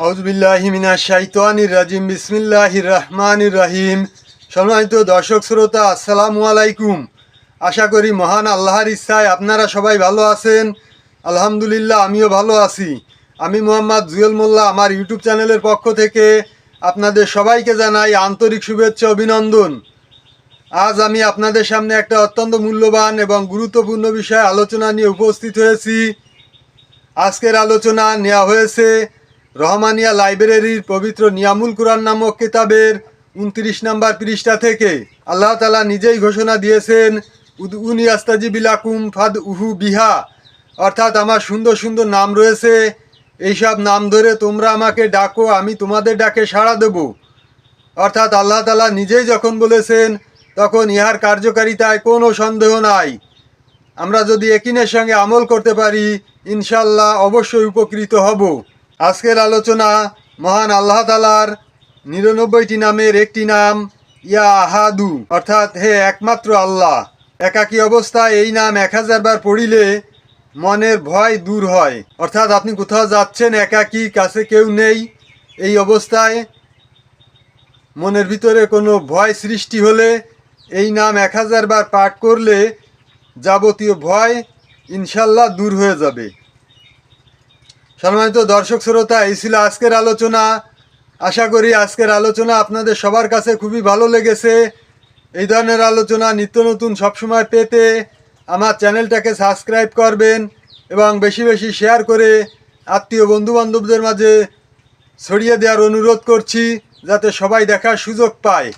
আউযুবিল্লাহি মিনাশ শাইতানির রাজিম। বিসমিল্লাহির রহমানির রহিম। সম্মানিত দর্শক শ্রোতা, আসসালামু আলাইকুম। আশা করি মহান আল্লাহর ইচ্ছায় আপনারা সবাই ভালো আছেন। আলহামদুলিল্লাহ, আমিও ভালো আছি। আমি মোহাম্মদ জুয়েল মোল্লা, আমার ইউটিউব চ্যানেলের পক্ষ থেকে আপনাদের সবাইকে জানাই আন্তরিক শুভেচ্ছা অভিনন্দন। আজ আমি আপনাদের সামনে একটা অত্যন্ত মূল্যবান এবং গুরুত্বপূর্ণ বিষয়ে আলোচনা নিয়ে উপস্থিত হয়েছি। আজকের আলোচনা নেওয়া হয়েছে রহমানিয়া লাইব্রেরির পবিত্র নিয়ামুল কুরআন নামক কিতাবের 29 নম্বর পৃষ্ঠা থেকে। আল্লাহ তাআলা নিজেই ঘোষণা দিয়েছেন, উদউনি আস্তাজিব লাকুম ফাদউহু বিহা, অর্থাৎ আমার সুন্দর সুন্দর নাম রয়েছে, এইসব নাম ধরে তোমরা আমাকে ডাকো, আমি তোমাদের ডাকে সাড়া দেব। অর্থাৎ আল্লাহ তাআলা নিজেই যখন বলেছেন, তখন ইহার কার্যকারিতায় কোনো সন্দেহ নাই। আমরা যদি একিনের সঙ্গে আমল করতে পারি, ইনশাল্লাহ অবশ্যই উপকৃত হব। আজকের আলোচনা মহান আল্লাহ তাআলার 99টি নামের একটি নাম ইয়া আহাদু, অর্থাৎ হে একমাত্র আল্লাহ। একাকী অবস্থায় এই নাম 1000 বার পড়িলে মনের ভয় দূর হয়। অর্থাৎ আপনি কোথাও যাচ্ছেন একাকী, কাছে কেউ নেই, এই অবস্থায় মনের ভিতরে কোনো ভয় সৃষ্টি হলে এই নাম 1000 বার পাঠ করলে যাবতীয় ভয় ইনশাল্লাহ দূর হয়ে যাবে। সম্মানিত দর্শক শ্রোতা, এই ছিল আজকের আলোচনা। আশা করি আজকের আলোচনা আপনাদের সবার কাছে খুবই ভালো লেগেছে। এই ধরনের আলোচনা নিত্য নতুন সবসময় পেতে আমার চ্যানেলটাকে সাবস্ক্রাইব করবেন এবং বেশি বেশি শেয়ার করে আত্মীয় বন্ধুবান্ধবদের মাঝে ছড়িয়ে দেওয়ার অনুরোধ করছি, যাতে সবাই দেখার সুযোগ পায়।